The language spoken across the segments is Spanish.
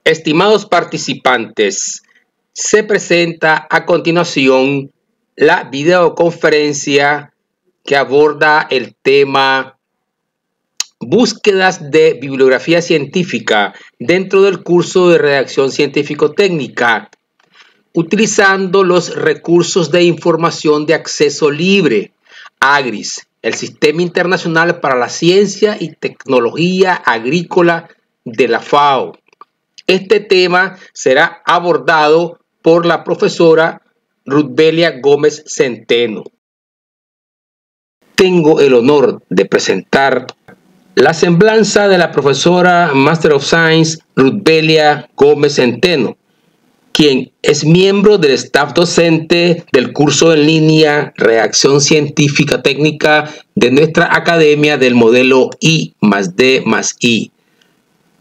Estimados participantes, se presenta a continuación la videoconferencia que aborda el tema búsquedas de bibliografía científica dentro del curso de redacción científico-técnica, utilizando los recursos de información de acceso libre, AGRIS, el Sistema Internacional para la Ciencia y Tecnología Agrícola de la FAO. Este tema será abordado por la profesora Ruthbelia Gómez Centeno. Tengo el honor de presentar la semblanza de la profesora Master of Science Ruthbelia Gómez Centeno, quien es miembro del staff docente del curso en línea Redacción Científica Técnica de nuestra Academia del Modelo I+D+I.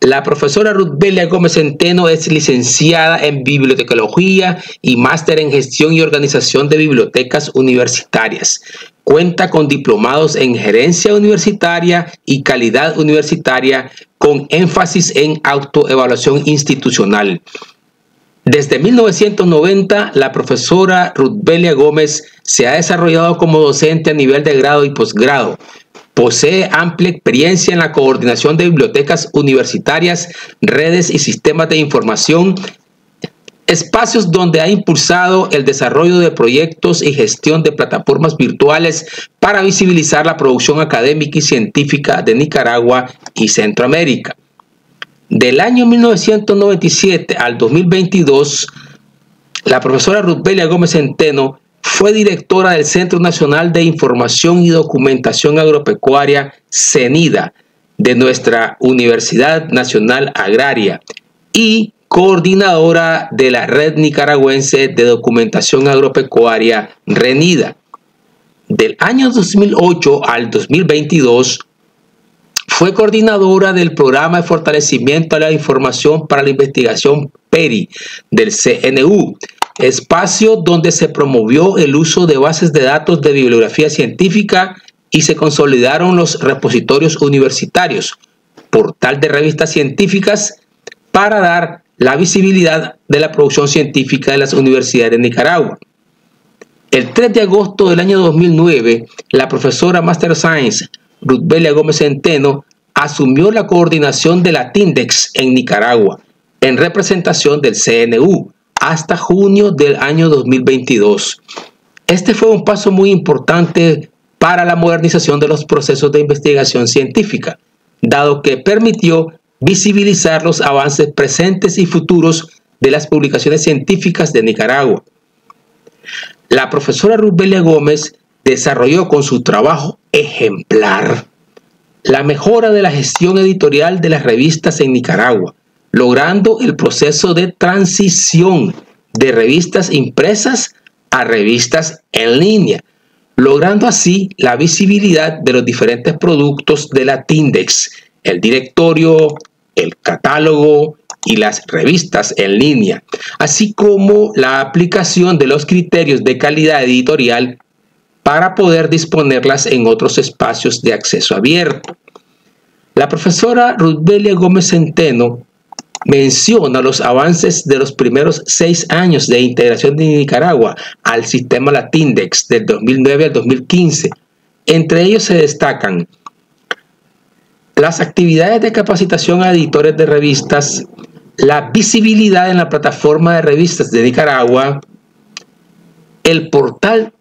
La profesora Ruthbelia Gómez Centeno es licenciada en Bibliotecología y máster en Gestión y Organización de Bibliotecas Universitarias. Cuenta con diplomados en Gerencia Universitaria y Calidad Universitaria, con énfasis en autoevaluación institucional. Desde 1990, la profesora Ruthbelia Gómez se ha desarrollado como docente a nivel de grado y posgrado. Posee amplia experiencia en la coordinación de bibliotecas universitarias, redes y sistemas de información, espacios donde ha impulsado el desarrollo de proyectos y gestión de plataformas virtuales para visibilizar la producción académica y científica de Nicaragua y Centroamérica. Del año 1997 al 2022, la profesora Ruthbelia Gómez Centeno fue directora del Centro Nacional de Información y Documentación Agropecuaria, CENIDA, de nuestra Universidad Nacional Agraria y coordinadora de la Red Nicaragüense de Documentación Agropecuaria, RENIDA. Del año 2008 al 2022, fue coordinadora del Programa de Fortalecimiento a la Información para la Investigación PERI del CNU, espacio donde se promovió el uso de bases de datos de bibliografía científica y se consolidaron los repositorios universitarios, portal de revistas científicas, para dar la visibilidad de la producción científica de las universidades de Nicaragua. El 3 de agosto del año 2009, la profesora Master of Science Ruthbelia Gómez Centeno asumió la coordinación de la TINDEX en Nicaragua, en representación del CNU, hasta junio del año 2022. Este fue un paso muy importante para la modernización de los procesos de investigación científica, dado que permitió visibilizar los avances presentes y futuros de las publicaciones científicas de Nicaragua. La profesora Ruthbelia Gómez desarrolló con su trabajo ejemplar la mejora de la gestión editorial de las revistas en Nicaragua, logrando el proceso de transición de revistas impresas a revistas en línea, logrando así la visibilidad de los diferentes productos de la TINDEX, el directorio, el catálogo y las revistas en línea, así como la aplicación de los criterios de calidad editorial para poder disponerlas en otros espacios de acceso abierto. La profesora Ruthbelia Gómez Centeno menciona los avances de los primeros 6 años de integración de Nicaragua al sistema Latindex del 2009 al 2015. Entre ellos se destacan las actividades de capacitación a editores de revistas, la visibilidad en la plataforma de revistas de Nicaragua, el portal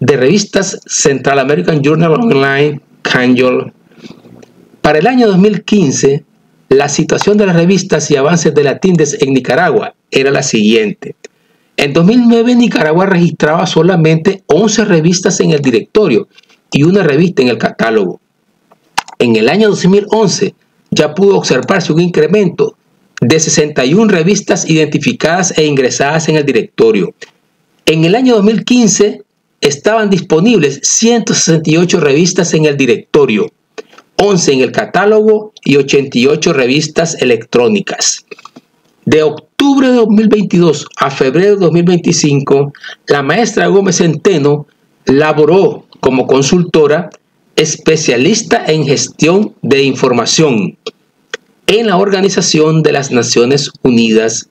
de revistas Central American Journal Online, CANJOL. Para el año 2015, la situación de las revistas y avances de la TINDEX en Nicaragua era la siguiente. En 2009, Nicaragua registraba solamente 11 revistas en el directorio y una revista en el catálogo. En el año 2011, ya pudo observarse un incremento de 61 revistas identificadas e ingresadas en el directorio. En el año 2015, estaban disponibles 168 revistas en el directorio, 11 en el catálogo y 88 revistas electrónicas. De octubre de 2022 a febrero de 2025, la maestra Gómez Centeno laboró como consultora especialista en gestión de información en la Organización de las Naciones Unidas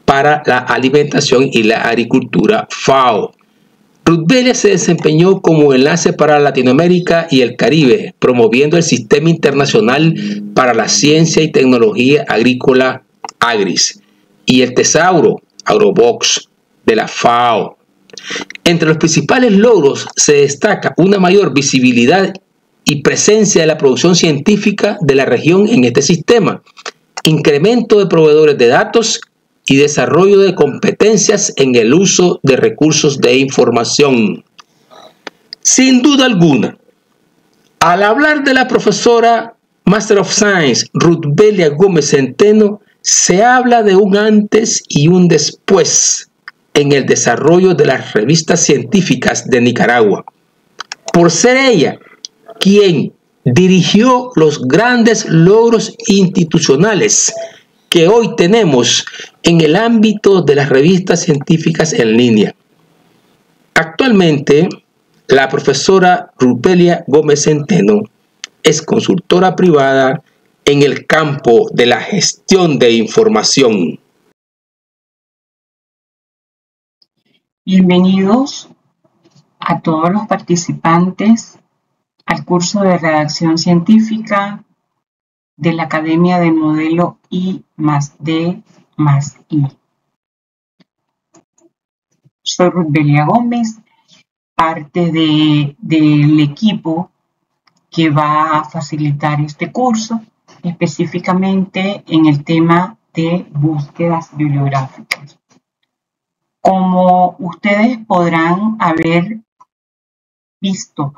para la Alimentación y la Agricultura, FAO. Ruth-Belia se desempeñó como enlace para Latinoamérica y el Caribe, promoviendo el Sistema Internacional para la Ciencia y Tecnología Agrícola, AGRIS, y el Tesauro, AgroBox, de la FAO. Entre los principales logros se destaca una mayor visibilidad y presencia de la producción científica de la región en este sistema, incremento de proveedores de datos y desarrollo de competencias en el uso de recursos de información. Sin duda alguna, al hablar de la profesora Master of Science Ruth-Belia Gómez Centeno, se habla de un antes y un después en el desarrollo de las revistas científicas de Nicaragua, por ser ella quien dirigió los grandes logros institucionales que hoy tenemos en el ámbito de las revistas científicas en línea. Actualmente, la profesora Ruth-Belia Gómez Centeno es consultora privada en el campo de la gestión de información. Bienvenidos a todos los participantes al curso de redacción científica de la Academia del Modelo I+D+I. Soy Ruth-Belia Gómez, parte del equipo que va a facilitar este curso, específicamente en el tema de búsquedas bibliográficas. Como ustedes podrán haber visto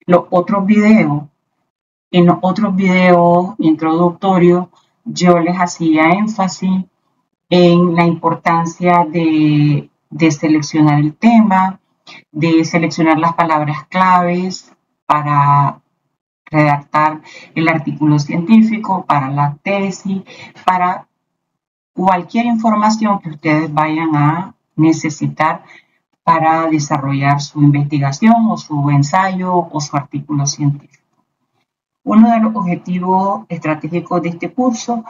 los otros videos, en los otros videos introductorios yo les hacía énfasis en la importancia de seleccionar el tema, de seleccionar las palabras claves para redactar el artículo científico, para la tesis, para cualquier información que ustedes vayan a necesitar para desarrollar su investigación o su ensayo o su artículo científico. Uno de los objetivos estratégicos de este curso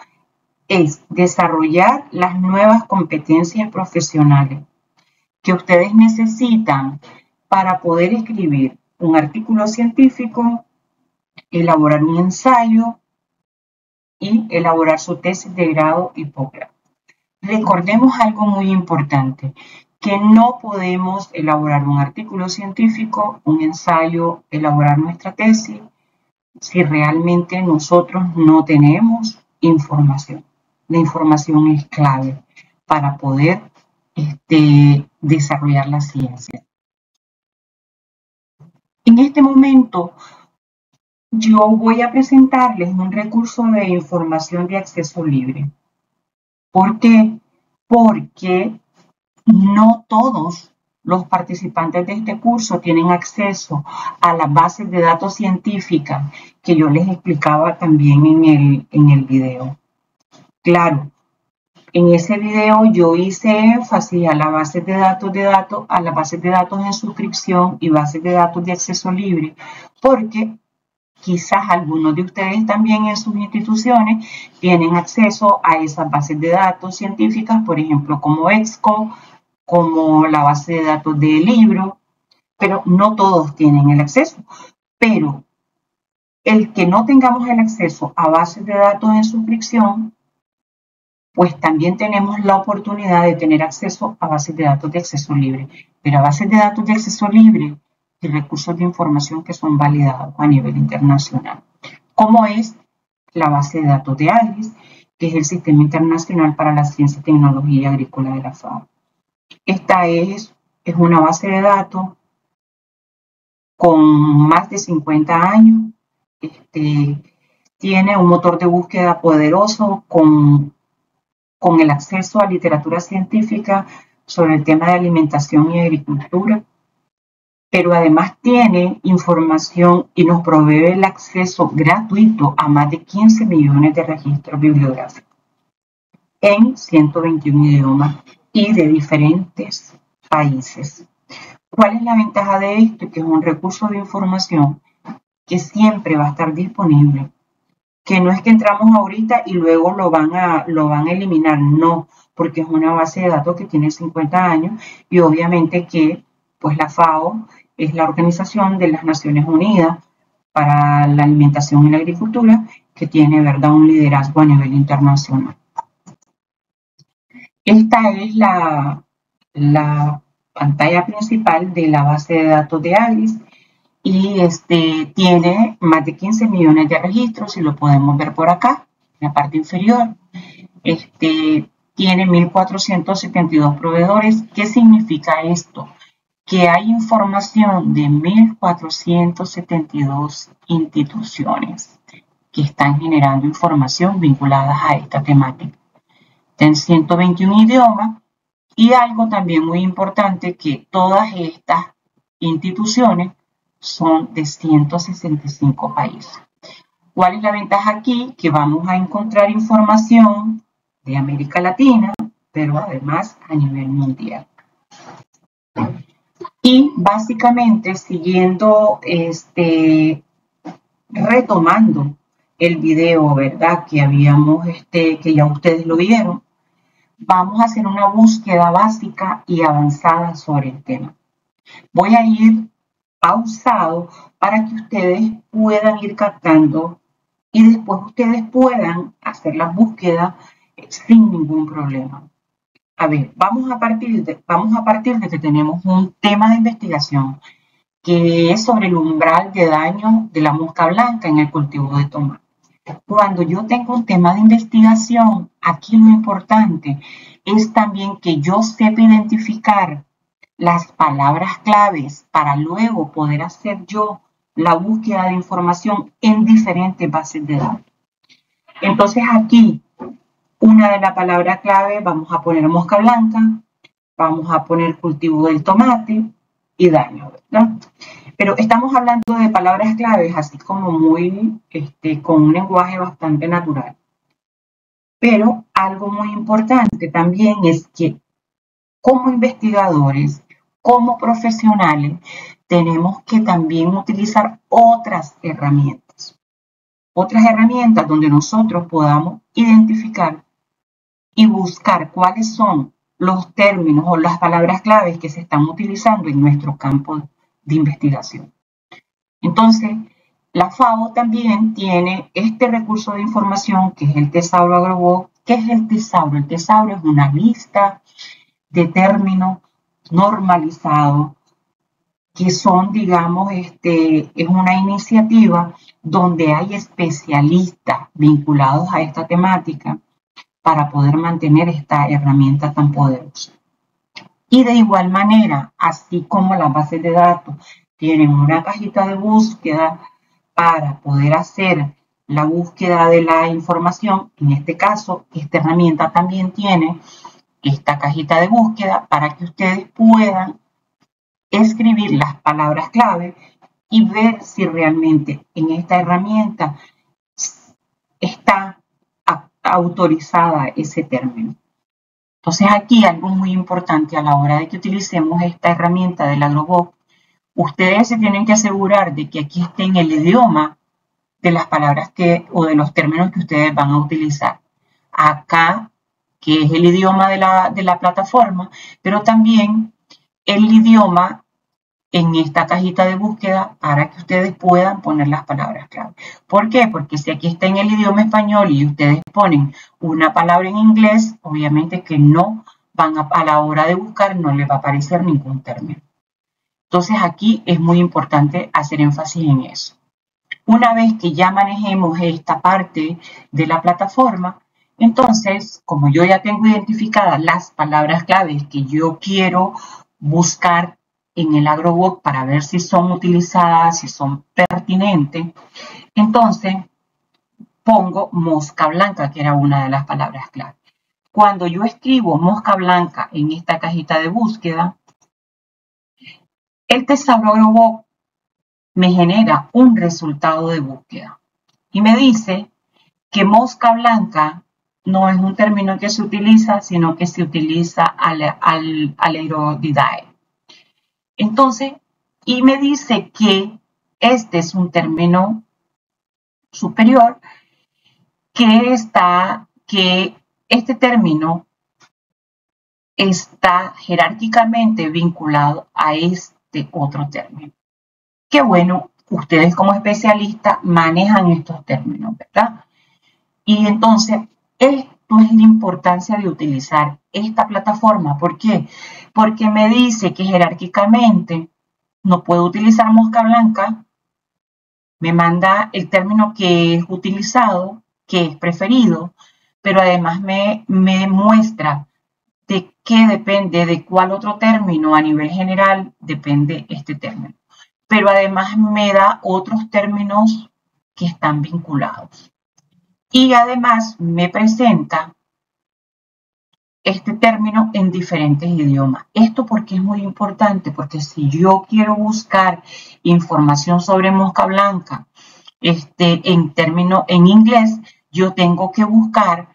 es desarrollar las nuevas competencias profesionales que ustedes necesitan para poder escribir un artículo científico, elaborar un ensayo y elaborar su tesis de grado y posgrado. Recordemos algo muy importante, que no podemos elaborar un artículo científico, un ensayo, elaborar nuestra tesis, si realmente nosotros no tenemos información. La información es clave para poder desarrollar la ciencia. En este momento, yo voy a presentarles un recurso de información de acceso libre. ¿Por qué? Porque no todos los participantes de este curso tienen acceso a las bases de datos científicas que yo les explicaba también en el video. Claro, en ese video yo hice énfasis a las bases de datos, a las bases de datos en suscripción y bases de datos de acceso libre, porque quizás algunos de ustedes también en sus instituciones tienen acceso a esas bases de datos científicas, por ejemplo, como EBSCO, como la base de datos de libro, pero no todos tienen el acceso. Pero el que no tengamos el acceso a bases de datos en suscripción, pues también tenemos la oportunidad de tener acceso a bases de datos de acceso libre. Pero a bases de datos de acceso libre y recursos de información que son validados a nivel internacional, como es la base de datos de AGRIS, que es el Sistema Internacional para la Ciencia y Tecnología Agrícola de la FAO. Esta es una base de datos con más de 50 años, tiene un motor de búsqueda poderoso con el acceso a literatura científica sobre el tema de alimentación y agricultura, pero además tiene información y nos provee el acceso gratuito a más de 15 millones de registros bibliográficos en 121 idiomas y de diferentes países. ¿Cuál es la ventaja de esto? Que es un recurso de información que siempre va a estar disponible que no es que entramos ahorita y luego lo van a eliminar, no, porque es una base de datos que tiene 50 años y obviamente que pues la FAO es la Organización de las Naciones Unidas para la Alimentación y la Agricultura, que tiene, ¿verdad?, un liderazgo a nivel internacional. Esta es la pantalla principal de la base de datos de AGRIS y tiene más de 15 millones de registros, y lo podemos ver por acá, en la parte inferior. Tiene 1.472 proveedores. ¿Qué significa esto? Que hay información de 1.472 instituciones que están generando información vinculadas a esta temática. Está en 121 idiomas, y algo también muy importante, que todas estas instituciones son de 165 países. ¿Cuál es la ventaja aquí? Que vamos a encontrar información de América Latina, pero además a nivel mundial. Y básicamente, siguiendo, retomando el video, ¿verdad?, que habíamos, que ya ustedes lo vieron, vamos a hacer una búsqueda básica y avanzada sobre el tema. Voy a ir pausado para que ustedes puedan ir captando y después ustedes puedan hacer la búsqueda sin ningún problema. A ver, vamos a partir de que tenemos un tema de investigación que es sobre el umbral de daño de la mosca blanca en el cultivo de tomate. Cuando yo tengo un tema de investigación, aquí lo importante es también que yo sepa identificar las palabras claves para luego poder hacer yo la búsqueda de información en diferentes bases de datos. Entonces aquí, una de las palabras clave, vamos a poner mosca blanca, vamos a poner cultivo del tomate y daño, ¿verdad? Pero estamos hablando de palabras claves así como muy, con un lenguaje bastante natural. Pero algo muy importante también es que como investigadores, como profesionales, tenemos que también utilizar otras herramientas donde nosotros podamos identificar y buscar cuáles son los términos o las palabras claves que se están utilizando en nuestro campo de investigación. Entonces, la FAO también tiene este recurso de información que es el Tesauro Agrobot. ¿Qué es el Tesauro? El Tesauro es una lista de términos normalizados que son, digamos, es una iniciativa donde hay especialistas vinculados a esta temática para poder mantener esta herramienta tan poderosa. Y de igual manera, así como las bases de datos tienen una cajita de búsqueda para poder hacer la búsqueda de la información, en este caso, esta herramienta también tiene esta cajita de búsqueda para que ustedes puedan escribir las palabras clave y ver si realmente en esta herramienta está autorizada ese término. Entonces aquí algo muy importante a la hora de que utilicemos esta herramienta del Agrobot, ustedes se tienen que asegurar de que aquí esté en el idioma de las palabras o de los términos que ustedes van a utilizar. Acá, que es el idioma de la plataforma, pero también el idioma en esta cajita de búsqueda para que ustedes puedan poner las palabras clave. ¿Por qué? Porque si aquí está en el idioma español y ustedes ponen una palabra en inglés, obviamente que no van a la hora de buscar no les va a aparecer ningún término. Entonces aquí es muy importante hacer énfasis en eso. Una vez que ya manejemos esta parte de la plataforma, entonces, como yo ya tengo identificadas las palabras claves que yo quiero buscar en el Agrobot para ver si son utilizadas, si son pertinentes, entonces pongo mosca blanca, que era una de las palabras clave. Cuando yo escribo mosca blanca en esta cajita de búsqueda, el Tesauro Agrobot me genera un resultado de búsqueda y me dice que mosca blanca no es un término que se utiliza, sino que se utiliza Aleuridae. Entonces, y me dice que este es un término superior que este término está jerárquicamente vinculado a este otro término. Qué bueno, ustedes como especialistas manejan estos términos, ¿verdad? Y entonces, esto es la importancia de utilizar esta plataforma. ¿Por qué? Porque me dice que jerárquicamente no puedo utilizar mosca blanca, me manda el término que es utilizado, que es preferido, pero además me muestra de qué depende, de cuál otro término a nivel general depende este término. Pero además me da otros términos que están vinculados. Y además me presenta este término en diferentes idiomas. Esto porque es muy importante, porque si yo quiero buscar información sobre mosca blanca en inglés, yo tengo que buscar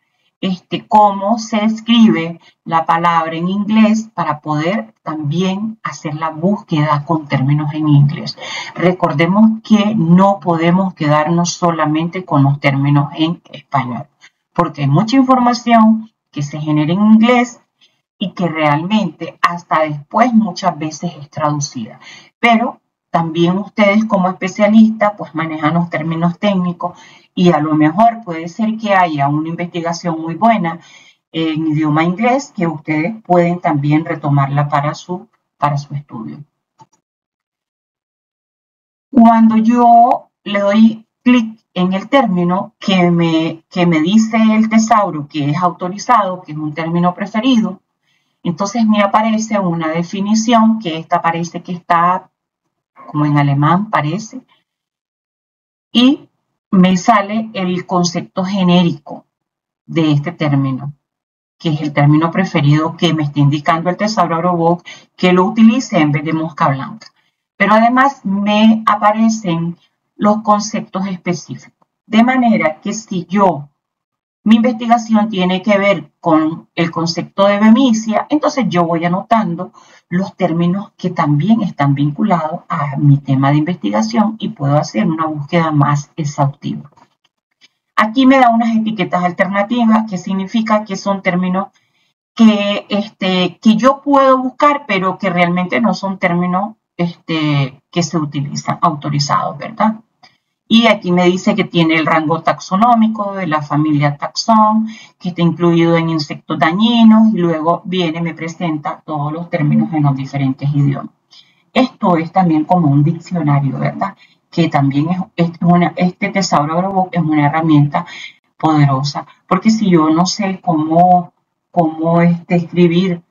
cómo se escribe la palabra en inglés para poder también hacer la búsqueda con términos en inglés. Recordemos que no podemos quedarnos solamente con los términos en español, porque hay mucha información que se genera en inglés y que realmente hasta después muchas veces es traducida. Pero también ustedes como especialistas pues manejan los términos técnicos y a lo mejor puede ser que haya una investigación muy buena en idioma inglés que ustedes pueden también retomarla para su estudio. Cuando yo le doy clic en el término que me dice el tesauro que es autorizado, que es un término preferido, entonces me aparece una definición que esta parece que está como en alemán parece, y me sale el concepto genérico de este término, que es el término preferido que me está indicando el tesauro Agrobook que lo utilice en vez de mosca blanca. Pero además me aparecen los conceptos específicos. De manera que si mi investigación tiene que ver con el concepto de bemicia, entonces yo voy anotando los términos que también están vinculados a mi tema de investigación y puedo hacer una búsqueda más exhaustiva. Aquí me da unas etiquetas alternativas, que significa que son términos que yo puedo buscar, pero que realmente no son términos que se utilizan autorizados, ¿verdad? Y aquí me dice que tiene el rango taxonómico de la familia taxón, que está incluido en insectos dañinos, y luego me presenta todos los términos en los diferentes idiomas. Esto es también como un diccionario, ¿verdad? Que también este tesauro Agrobook es una herramienta poderosa, porque si yo no sé cómo escribir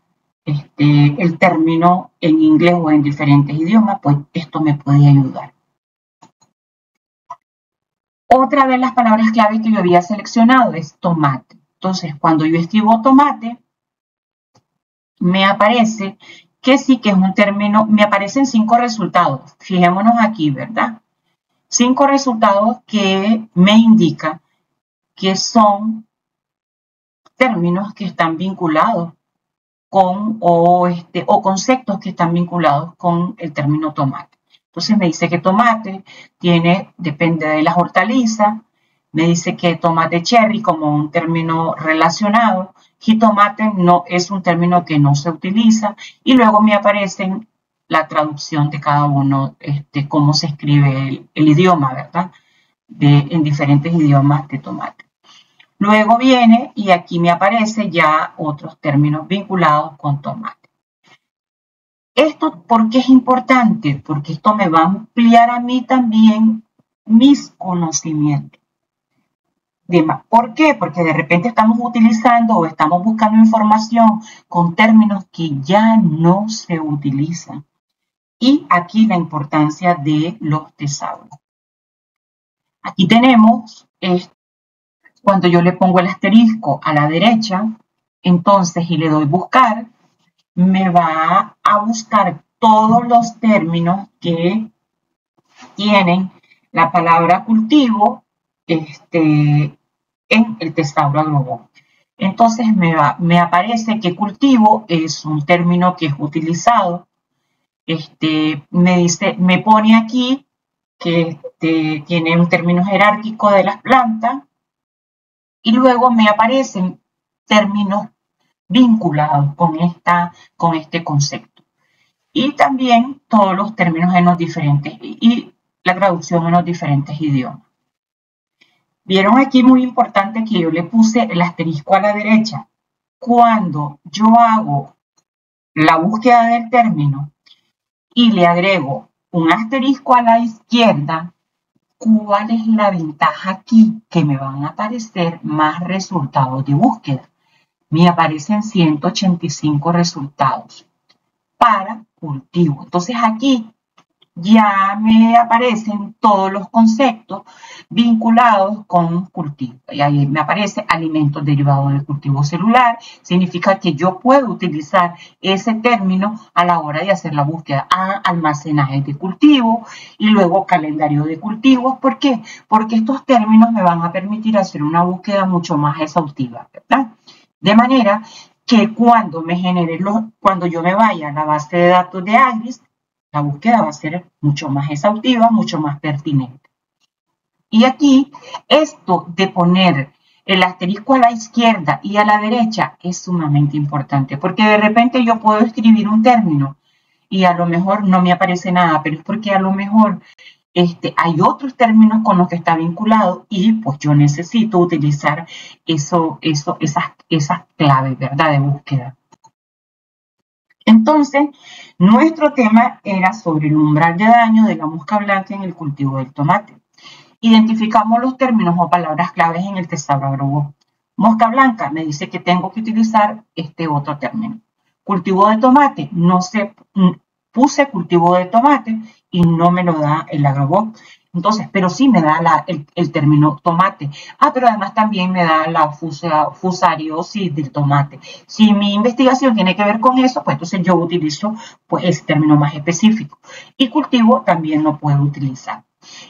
el término en inglés o en diferentes idiomas, pues esto me puede ayudar. Otra de las palabras clave que yo había seleccionado es tomate. Entonces, cuando yo escribo tomate, me aparece que sí que es un término, me aparecen 5 resultados. Fijémonos aquí, ¿verdad? 5 resultados que me indican que son términos que están vinculados con, o conceptos que están vinculados con el término tomate. Entonces me dice que tomate depende de las hortalizas, me dice que tomate cherry como un término relacionado, jitomate no es un término que no se utiliza, y luego me aparecen la traducción de cada uno, cómo se escribe el idioma, ¿verdad? En diferentes idiomas de tomate. Luego viene y aquí me aparece ya otros términos vinculados con tomate. ¿Esto por qué es importante? Porque esto me va a ampliar a mí también mis conocimientos. ¿Por qué? Porque de repente estamos utilizando o estamos buscando información con términos que ya no se utilizan. Y aquí la importancia de los tesauros. Aquí tenemos, cuando yo le pongo el asterisco a la derecha, entonces y le doy buscar, me va a buscar todos los términos que tienen la palabra cultivo en el tesauro Agrobook. Entonces me aparece que cultivo es un término que es utilizado. Me pone aquí que tiene un término jerárquico de las plantas y luego me aparecen términos vinculados con este concepto. Y también todos los términos en los diferentes y la traducción en los diferentes idiomas. Vieron aquí muy importante que yo le puse el asterisco a la derecha. Cuando yo hago la búsqueda del término y le agrego un asterisco a la izquierda, ¿cuál es la ventaja aquí? Que me van a aparecer más resultados de búsqueda. Me aparecen 185 resultados para cultivo. Entonces aquí ya me aparecen todos los conceptos vinculados con cultivo. Y ahí me aparece alimentos derivados del cultivo celular. Significa que yo puedo utilizar ese término a la hora de hacer la búsqueda. Almacenaje de cultivo y luego calendario de cultivos. ¿Por qué? Porque estos términos me van a permitir hacer una búsqueda mucho más exhaustiva, ¿verdad? De manera que cuando yo me vaya a la base de datos de Agris, la búsqueda va a ser mucho más exhaustiva, mucho más pertinente. Y aquí, esto de poner el asterisco a la izquierda y a la derecha es sumamente importante, porque de repente yo puedo escribir un término y a lo mejor no me aparece nada, pero es porque a lo mejor hay otros términos con los que está vinculado y pues yo necesito utilizar esas claves, ¿verdad?, de búsqueda. Entonces, nuestro tema era sobre el umbral de daño de la mosca blanca en el cultivo del tomate. Identificamos los términos o palabras claves en el tesauro agrobot. Mosca blanca me dice que tengo que utilizar este otro término. Cultivo de tomate, no sé, puse cultivo de tomate y no me lo da el agrobot. Entonces, pero sí me da el término tomate. Pero además también me da la fusariosis del tomate. Si mi investigación tiene que ver con eso, pues entonces yo utilizo pues ese término más específico. Y cultivo también lo puedo utilizar.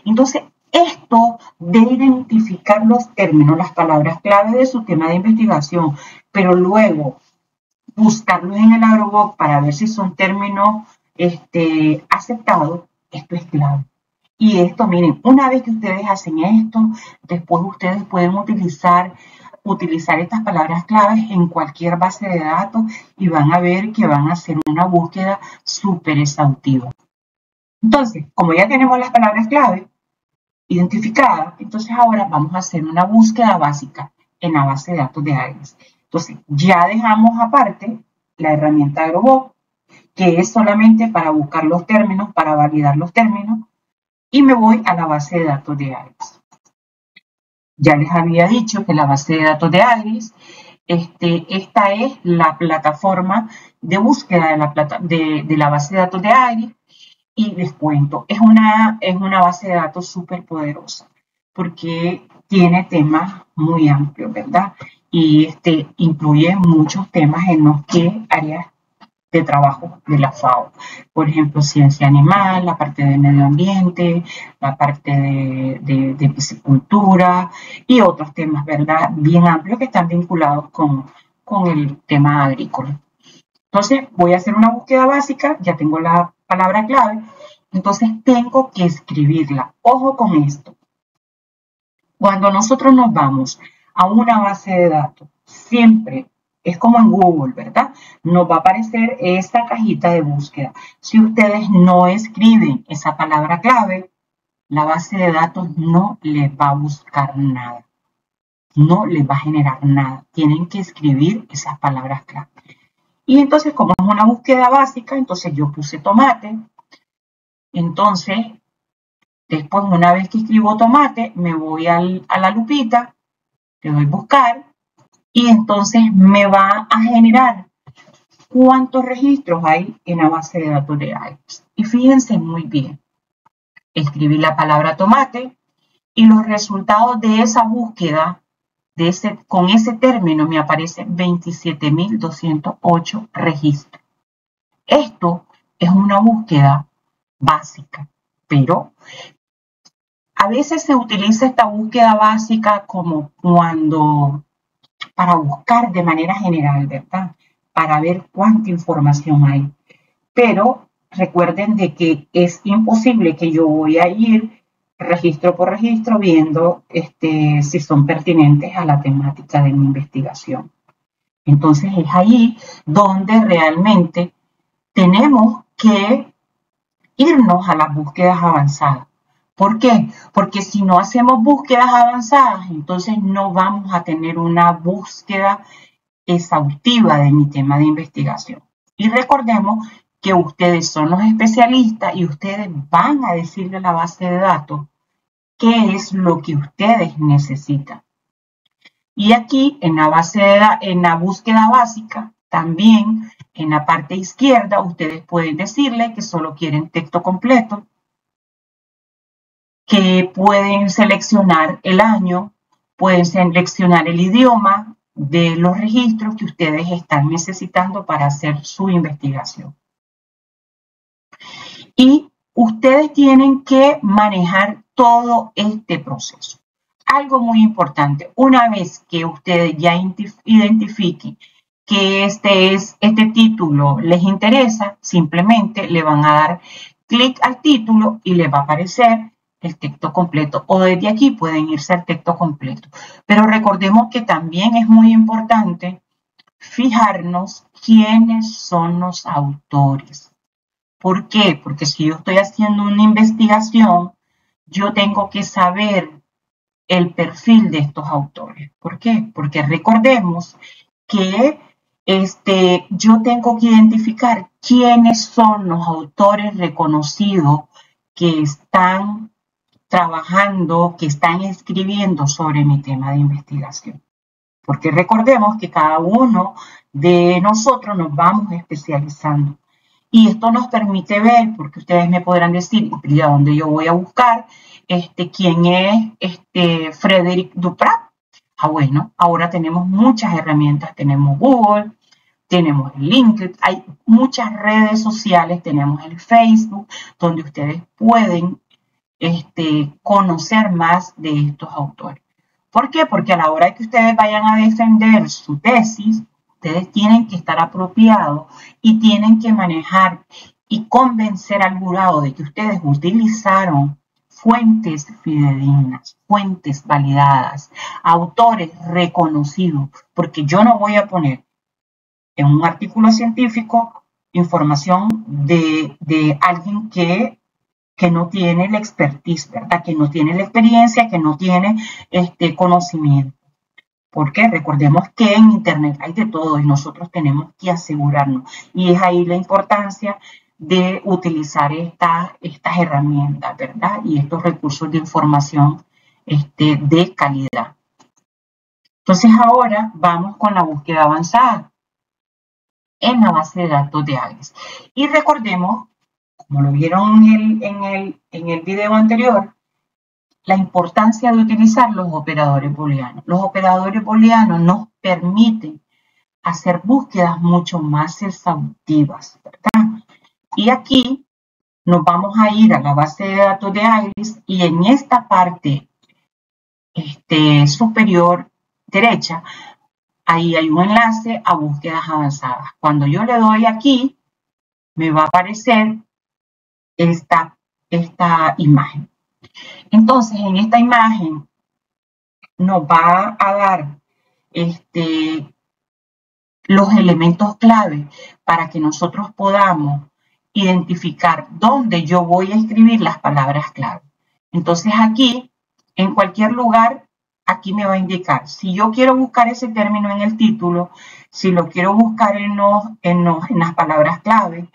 Entonces, esto de identificar los términos, las palabras clave de su tema de investigación, pero luego buscarlos en el agrobot para ver si son términos aceptados, esto es clave. Y esto, miren, una vez que ustedes hacen esto, después ustedes pueden utilizar estas palabras claves en cualquier base de datos y van a ver que van a hacer una búsqueda súper exhaustiva. Entonces, como ya tenemos las palabras clave identificadas, entonces ahora vamos a hacer una búsqueda básica en la base de datos de Agris. Entonces, ya dejamos aparte la herramienta agrobot, que es solamente para buscar los términos, para validar los términos, y me voy a la base de datos de Agris. Ya les había dicho que la base de datos de Agris, esta es la plataforma de búsqueda de la base de datos de Agris, y les cuento, es una base de datos súper poderosa, porque tiene temas muy amplios, ¿verdad? Y incluye muchos temas en los que áreas de trabajo de la FAO. Por ejemplo, ciencia animal, la parte de medio ambiente, la parte de piscicultura y otros temas, ¿verdad?, bien amplios que están vinculados con el tema agrícola. Entonces, voy a hacer una búsqueda básica, ya tengo la palabra clave, entonces tengo que escribirla. Ojo con esto. Cuando nosotros nos vamos a una base de datos, siempre es como en Google, ¿verdad? Nos va a aparecer esta cajita de búsqueda. Si ustedes no escriben esa palabra clave, la base de datos no les va a buscar nada. No les va a generar nada. Tienen que escribir esas palabras clave. Y entonces, como es una búsqueda básica, entonces yo puse tomate. Entonces, después, una vez que escribo tomate, me voy a la lupita, le doy buscar, y entonces me va a generar cuántos registros hay en la base de datos de Agris. Y fíjense muy bien, escribí la palabra tomate y los resultados de esa búsqueda, con ese término, me aparecen 27.208 registros. Esto es una búsqueda básica, pero a veces se utiliza esta búsqueda básica como para buscar de manera general, ¿verdad?, para ver cuánta información hay. Pero recuerden de que es imposible que yo voy a ir registro por registro, viendo si son pertinentes a la temática de mi investigación. Entonces es ahí donde realmente tenemos que irnos a las búsquedas avanzadas. ¿Por qué? Porque si no hacemos búsquedas avanzadas, entonces no vamos a tener una búsqueda exhaustiva de mi tema de investigación. Y recordemos que ustedes son los especialistas y ustedes van a decirle a la base de datos qué es lo que ustedes necesitan. Y aquí en la búsqueda básica, también en la parte izquierda, ustedes pueden decirle que solo quieren texto completo, que pueden seleccionar el año, pueden seleccionar el idioma de los registros que ustedes están necesitando para hacer su investigación. Y ustedes tienen que manejar todo este proceso. Algo muy importante, una vez que ustedes ya identifiquen que este título les interesa, simplemente le van a dar clic al título y les va a aparecer el texto completo, o desde aquí pueden irse al texto completo. Pero recordemos que también es muy importante fijarnos quiénes son los autores. ¿Por qué? Porque si yo estoy haciendo una investigación, yo tengo que saber el perfil de estos autores. ¿Por qué? Porque recordemos que yo tengo que identificar quiénes son los autores reconocidos que están trabajando, que están escribiendo sobre mi tema de investigación. Porque recordemos que cada uno de nosotros nos vamos especializando. Y esto nos permite ver, porque ustedes me podrán decir, ¿a dónde yo voy a buscar? ¿Quién es Frédéric Duprat? Bueno, ahora tenemos muchas herramientas. Tenemos Google, tenemos LinkedIn, hay muchas redes sociales, tenemos el Facebook, donde ustedes pueden conocer más de estos autores. ¿Por qué? Porque a la hora de que ustedes vayan a defender su tesis, ustedes tienen que estar apropiados y tienen que manejar y convencer al jurado de que ustedes utilizaron fuentes fidedignas, fuentes validadas, autores reconocidos, porque yo no voy a poner en un artículo científico información de alguien que no tiene la expertise, ¿verdad? Que no tiene la experiencia, que no tiene conocimiento. Porque recordemos que en Internet hay de todo y nosotros tenemos que asegurarnos. Y es ahí la importancia de utilizar estas herramientas, ¿verdad? Y estos recursos de información de calidad. Entonces ahora vamos con la búsqueda avanzada en la base de datos de ALICE. Y recordemos, como lo vieron en el video anterior, la importancia de utilizar los operadores booleanos. Los operadores booleanos nos permiten hacer búsquedas mucho más exhaustivas, ¿verdad? Y aquí nos vamos a ir a la base de datos de ALICE y en esta parte superior derecha, ahí hay un enlace a búsquedas avanzadas. Cuando yo le doy aquí, me va a aparecer esta imagen. Entonces, en esta imagen nos va a dar los elementos clave para que nosotros podamos identificar dónde yo voy a escribir las palabras clave. Entonces aquí, en cualquier lugar, aquí me va a indicar si yo quiero buscar ese término en el título, si lo quiero buscar en las palabras clave.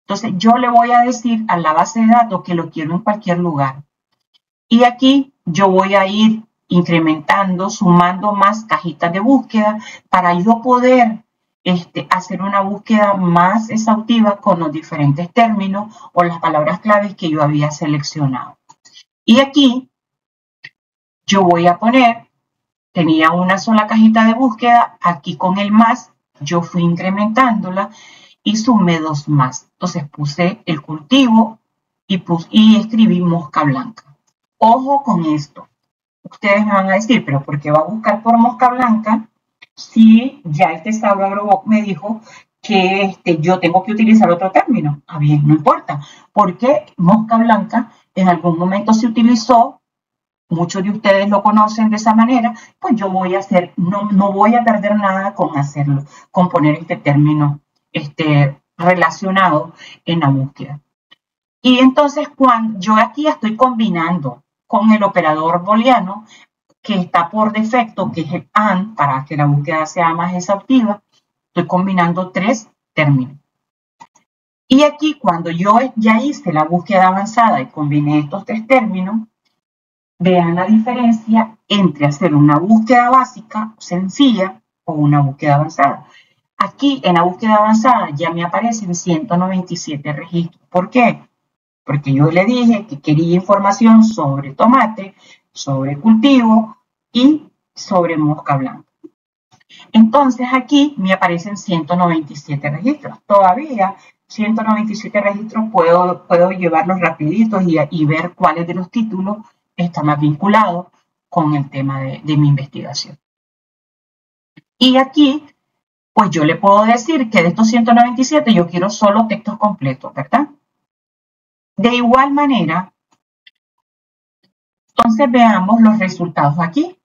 Entonces yo le voy a decir a la base de datos que lo quiero en cualquier lugar. Y aquí yo voy a ir incrementando, sumando más cajitas de búsqueda para yo poder hacer una búsqueda más exhaustiva con los diferentes términos o las palabras claves que yo había seleccionado. Y aquí yo voy a poner, tenía una sola cajita de búsqueda, aquí con el más yo fui incrementándola y sumé 2 más. Entonces puse el cultivo y escribí mosca blanca. Ojo con esto. Ustedes me van a decir, pero ¿por qué va a buscar por mosca blanca si ya el Tesauro Agroboc me dijo que yo tengo que utilizar otro término? Bien, no importa, porque mosca blanca en algún momento se utilizó, muchos de ustedes lo conocen de esa manera, pues yo voy a hacer, no voy a perder nada con hacerlo, con poner este término relacionado en la búsqueda. Y entonces cuando yo aquí estoy combinando con el operador booleano, que está por defecto, que es el AND, para que la búsqueda sea más exhaustiva, estoy combinando tres términos. Y aquí cuando yo ya hice la búsqueda avanzada y combiné estos tres términos, vean la diferencia entre hacer una búsqueda básica, sencilla, o una búsqueda avanzada. Aquí en la búsqueda avanzada ya me aparecen 197 registros. ¿Por qué? Porque yo le dije que quería información sobre tomate, sobre cultivo y sobre mosca blanca. Entonces aquí me aparecen 197 registros. Todavía 197 registros puedo llevarlos rapiditos y ver cuáles de los títulos están más vinculados con el tema de mi investigación. Y aquí, pues yo le puedo decir que de estos 197 yo quiero solo textos completos, ¿verdad? De igual manera, entonces veamos los resultados aquí.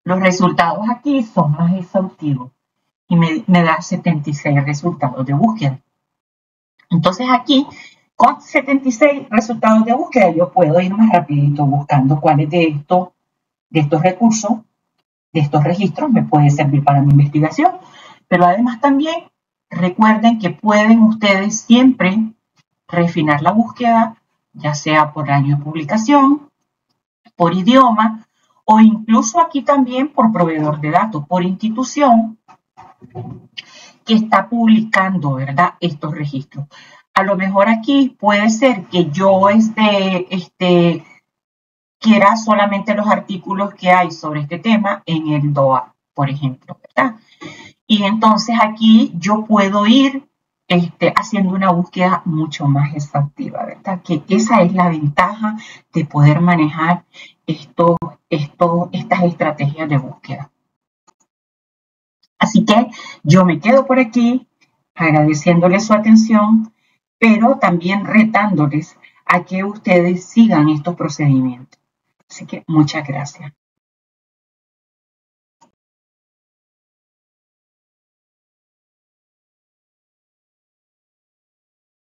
Los resultados aquí son más exhaustivos y me da 76 resultados de búsqueda. Entonces aquí, con 76 resultados de búsqueda, yo puedo ir más rapidito buscando cuáles de estos recursos, de estos registros, me puede servir para mi investigación. Pero además también recuerden que pueden ustedes siempre refinar la búsqueda, ya sea por año de publicación, por idioma, o incluso aquí también por proveedor de datos, por institución que está publicando, ¿verdad?, estos registros. A lo mejor aquí puede ser que yo quiera solamente los artículos que hay sobre este tema en el DOA, por ejemplo, ¿verdad? Y entonces aquí yo puedo ir haciendo una búsqueda mucho más exhaustiva, ¿verdad? Que esa es la ventaja de poder manejar estas estrategias de búsqueda. Así que yo me quedo por aquí agradeciéndoles su atención, pero también retándoles a que ustedes sigan estos procedimientos. Así que muchas gracias.